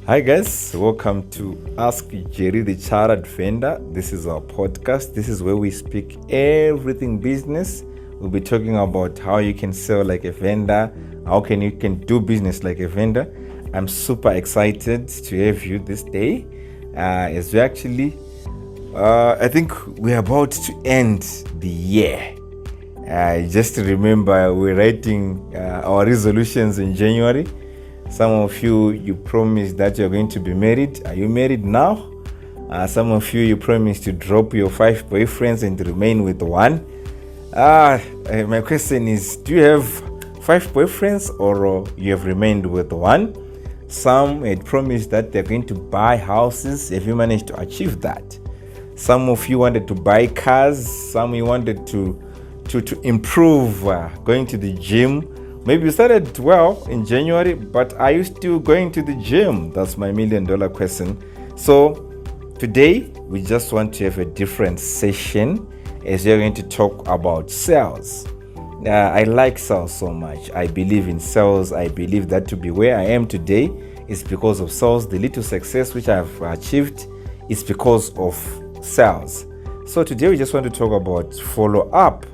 Hi guys, welcome to Ask Jerry the Chartered Vendor. This is our podcast. This is where we speak everything business. We'll be talking about how you can sell like a vendor, how you can do business like a vendor. I'm super excited to have you this day. As we actually, I think we're about to end the year. Just remember, we're writing our resolutions in January. Some of you promised that you're going to be married. Are you married now? Some of you promised to drop your 5 boyfriends and remain with one. My question is, do you have 5 boyfriends or you have remained with one? Some had promised that they're going to buy houses. Have you managed to achieve that? Some of you wanted to buy cars. Some of you wanted to improve going to the gym. Maybe you started well in January, but are you still going to the gym? That's my $1 million question. So today, we just want to have a different session as we're going to talk about sales. I like sales so much. I believe in sales. I believe that to be where I am today is because of sales. The little success which I've achieved is because of sales. So today, we just want to talk about follow-up.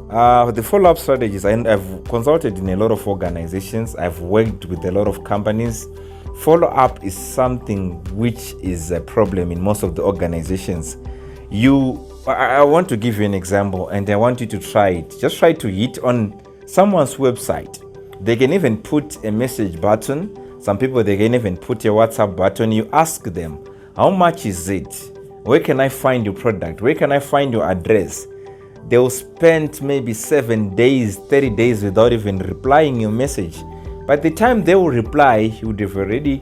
The follow-up strategies, I've consulted in a lot of organizations. I've worked with a lot of companies. Follow-up is something which is a problem in most of the organizations. I want to give you an example and I want you to try it. Just try to hit on someone's website. They can even put a message button. Some people, they can even put a WhatsApp button. You ask them, how much is it? Where can I find your product? Where can I find your address? They will spend maybe 7 days, 30 days without even replying your message. By the time they will reply, you would have already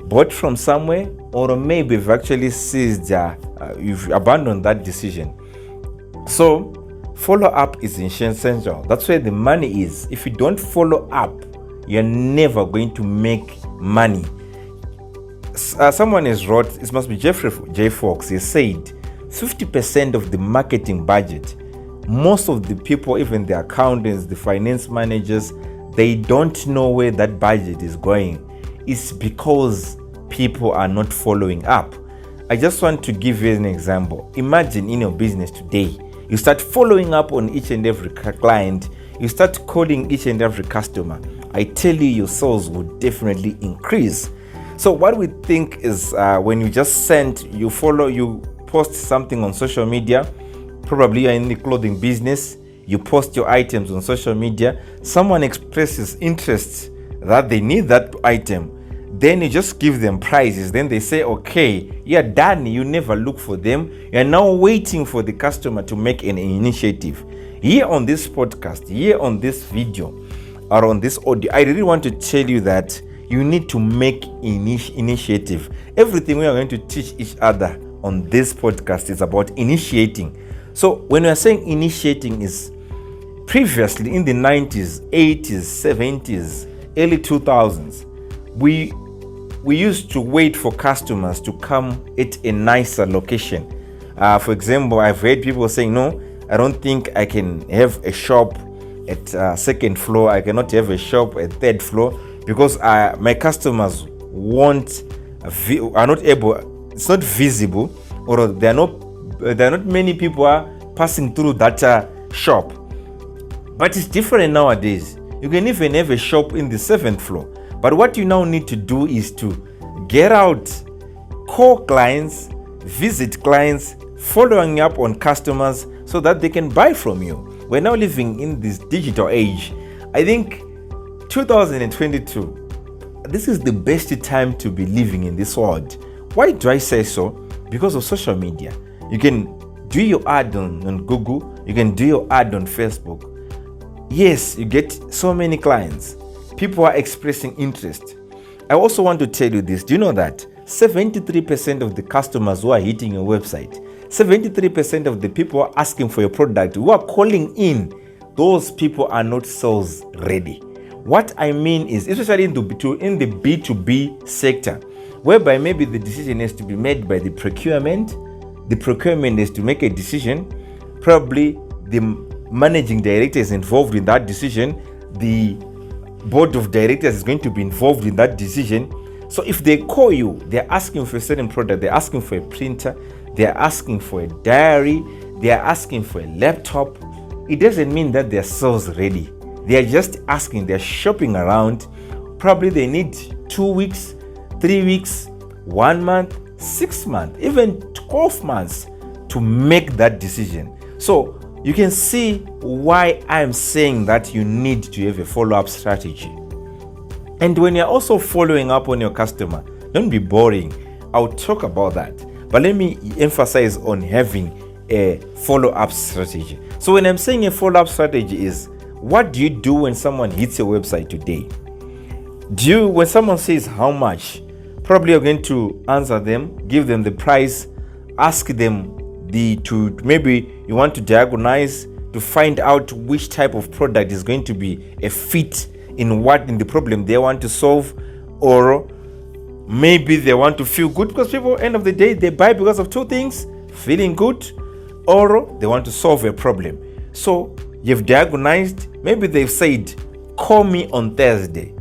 bought from somewhere, or maybe you've actually seized, you've abandoned that decision. So, follow up is essential. That's where the money is. If you don't follow up, you're never going to make money. Someone has wrote, it must be J. Fox, he said, 50% of the marketing budget, most of the people, even the accountants, the finance managers, they don't know where that budget is going. It's because people are not following up. I just want to give you an example. Imagine in your business today, you start following up on each and every client. You start calling each and every customer. I tell you, your sales will definitely increase. So what we think is when you just you post something on social media. Probably you're in the clothing business, you post your items on social media, someone expresses interest that they need that item, then you just give them prices, then they say, okay, you're done, you never look for them, you're now waiting for the customer to make an initiative. Here on this podcast, here on this video, or on this audio, I really want to tell you that you need to make initiative. Everything we are going to teach each other on this podcast is about initiating. So when we are saying initiating is previously in the 90s, 80s, 70s, early 2000s, we used to wait for customers to come at a nicer location. For example, I've heard people saying, no, I don't think I can have a shop at second floor. I cannot have a shop at third floor because my customers are not able, it's not visible, or there are not many people are passing through that shop. But it's different nowadays. You can even have a shop in the 7th floor. But what you now need to do is to get out, call clients, visit clients, following up on customers so that they can buy from you. We're now living in this digital age. I think 2022, this is the best time to be living in this world. Why do I say so? Because of social media. You can do your ad on Google. You can do your ad on Facebook. Yes, you get so many clients. People are expressing interest. I also want to tell you this. Do you know that 73% of the customers who are hitting your website, 73% of the people asking for your product, who are calling in, those people are not sales ready. What I mean is, especially in the B2B sector, whereby maybe the decision has to be made by the procurement. The procurement is to make a decision. Probably the managing director is involved in that decision. The board of directors is going to be involved in that decision. So if they call you, they're asking for a certain product, they're asking for a printer, they're asking for a diary, they're asking for a laptop, it doesn't mean that their sales ready. They're just asking, they're shopping around. Probably they need 2 weeks, 3 weeks, 1 month, 6 months, even 12 months to make that decision. So you can see why I'm saying that you need to have a follow-up strategy. And when you're also following up on your customer, don't be boring. I'll talk about that. But let me emphasize on having a follow-up strategy. So when I'm saying a follow-up strategy is, what do you do when someone hits your website today? When someone says how much, probably you're going to answer them, give them the price, ask them maybe you want to diagnose to find out which type of product is going to be a fit in the problem they want to solve, or maybe they want to feel good, because people, end of the day, they buy because of two things: feeling good, or they want to solve a problem. So you've diagnosed, maybe they've said, call me on Thursday.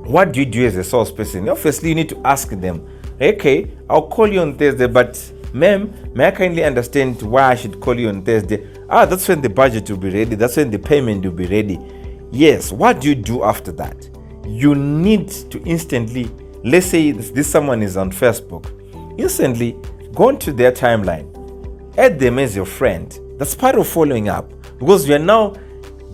What do you do as a salesperson? Obviously, you need to ask them, okay, I'll call you on Thursday, but ma'am, may I kindly understand why I should call you on Thursday? That's when the budget will be ready. That's when the payment will be ready. Yes, what do you do after that? You need to instantly, let's say this someone is on Facebook, instantly go into their timeline, add them as your friend. That's part of following up, because you are now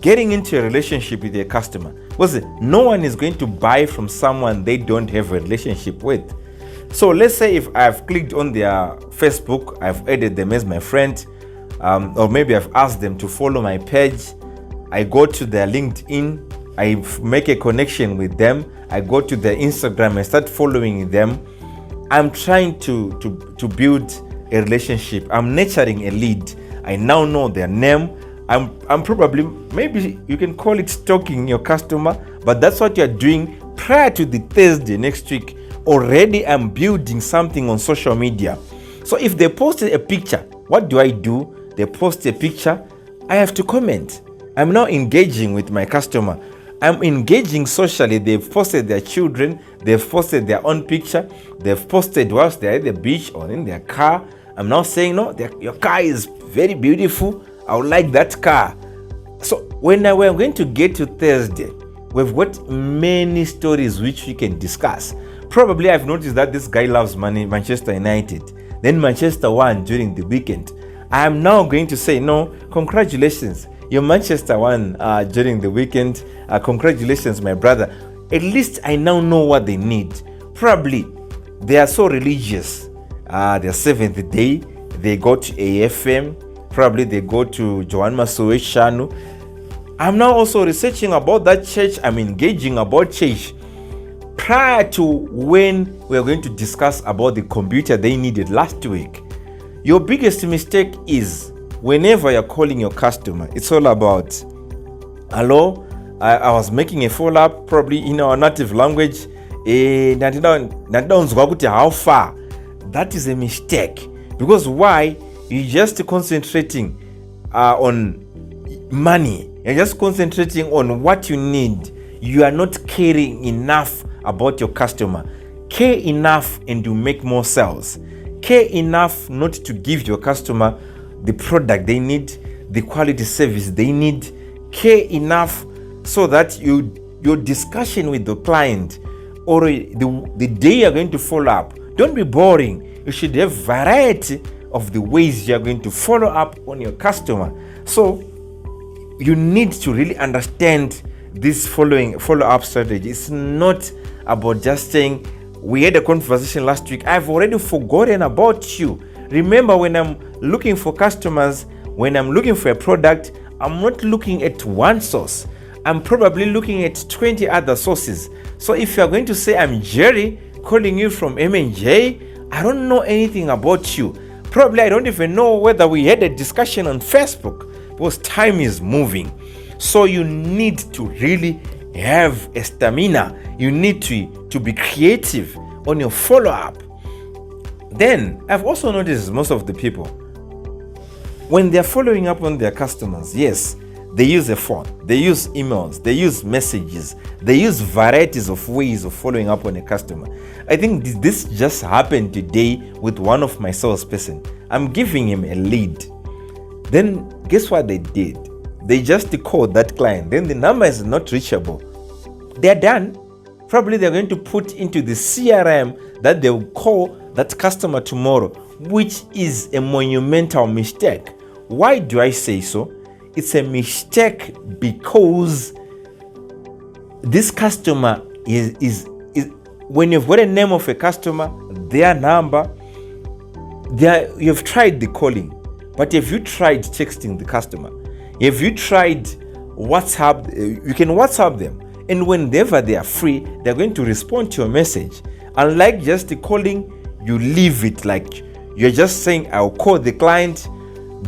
getting into a relationship with your customer. Because no one is going to buy from someone they don't have a relationship with. So let's say if I've clicked on their Facebook, I've added them as my friend, or maybe I've asked them to follow my page. I go to their LinkedIn, I make a connection with them. I go to their Instagram and start following them. I'm trying to build a relationship. I'm nurturing a lead. I now know their name. I'm probably, maybe you can call it stalking your customer, but that's what you're doing prior to the Thursday next week. Already I'm building something on social media. So if they posted a picture, what do? They post a picture, I have to comment. I'm now engaging with my customer. I'm engaging socially. They've posted their children, they've posted their own picture, they've posted whilst they're at the beach or in their car. I'm now saying, no, your car is very beautiful. I would like that car. So when we're going to get to Thursday, we've got many stories which we can discuss. Probably I've noticed that this guy loves Manchester United. Then Manchester won during the weekend. I am now going to say, no, congratulations. Your Manchester won during the weekend. Congratulations, my brother. At least I now know what they need. Probably they are so religious. Their seventh day, they go to AFM. Probably they go to Joan Masoe Shanu. I'm now also researching about that church. I'm engaging about church. Prior to when we're going to discuss about the computer they needed last week. Your biggest mistake is whenever you're calling your customer, it's all about, hello, I was making a follow-up, probably in our native language. How far? That is a mistake. Because why? You're just concentrating on money. You're just concentrating on what you need. You are not caring enough about your customer. Care enough and you make more sales. Care enough not to give your customer the product they need, the quality service they need. Care enough so that your discussion with the client or the day you're going to follow up, don't be boring. You should have variety of the ways you're going to follow up on your customer. So you need to really understand this follow-up strategy. It's not about just saying, we had a conversation last week, I've already forgotten about you. Remember, when I'm looking for customers, when I'm looking for a product, I'm not looking at one source. I'm probably looking at 20 other sources. So if you're going to say, I'm Jerry, calling you from M&J, I don't know anything about you. Probably I don't even know whether we had a discussion on Facebook, because time is moving. So you need to really have a stamina. You need to be creative on your follow-up. Then I've also noticed most of the people, when they're following up on their customers, yes, They use a phone, they use emails, they use messages, they use varieties of ways of following up on a customer. I think this just happened today with one of my salesperson. I'm giving him a lead. Then guess what they did? They just called that client. Then the number is not reachable. They're done. Probably they're going to put into the CRM that they will call that customer tomorrow, which is a monumental mistake. Why do I say so? It's a mistake because this customer is when you've got a name of a customer, their number, you've tried the calling, but have you tried texting the customer? Have you tried WhatsApp? You can WhatsApp them, and whenever they are free, they're going to respond to your message. Unlike just the calling, you leave it like you're just saying, I'll call the client,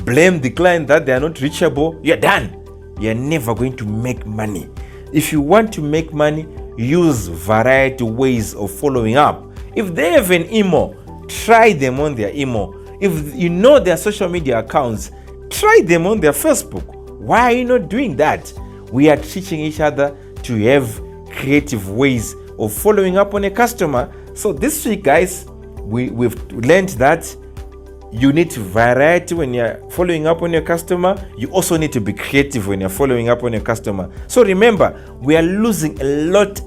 blame the client that they are not reachable. You're done. You're never going to make money. If you want to make money, use variety ways of following up. If they have an email, try them on their email. If you know their social media accounts, try them on their Facebook. Why are you not doing that? We are teaching each other to have creative ways of following up on a customer. So this week, guys, we've learned that you need variety when you're following up on your customer. You also need to be creative when you're following up on your customer. So remember, we are losing a lot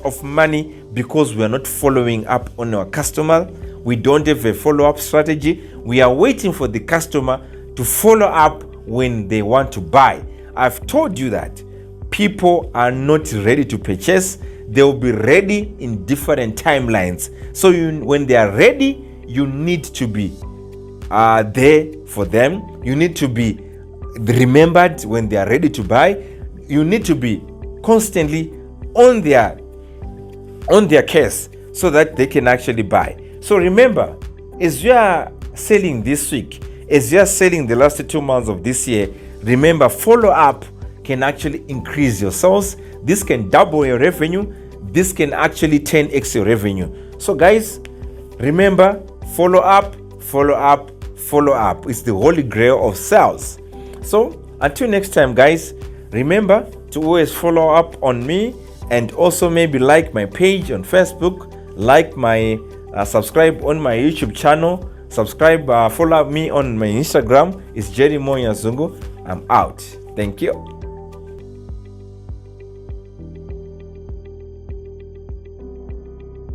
of money because we are not following up on our customer. We don't have a follow-up strategy. We are waiting for the customer to follow up when they want to buy. I've told you that people are not ready to purchase. They will be ready in different timelines. So when they are ready, you need to be there for them. You need to be remembered when they are ready to buy. You need to be constantly on their case so that they can actually buy. So remember, as you are selling this week, as you are selling the last 2 months of this year, remember, follow up can actually increase your sales. This can double your revenue. This can actually 10x your revenue. So guys, remember, follow up. It's the holy grail of sales. So until next time, guys, remember to always follow up on me, and also maybe like my page on Facebook, like my subscribe on my YouTube channel, follow me on my Instagram. It's Jerry Moya Zungu. I'm out. Thank you.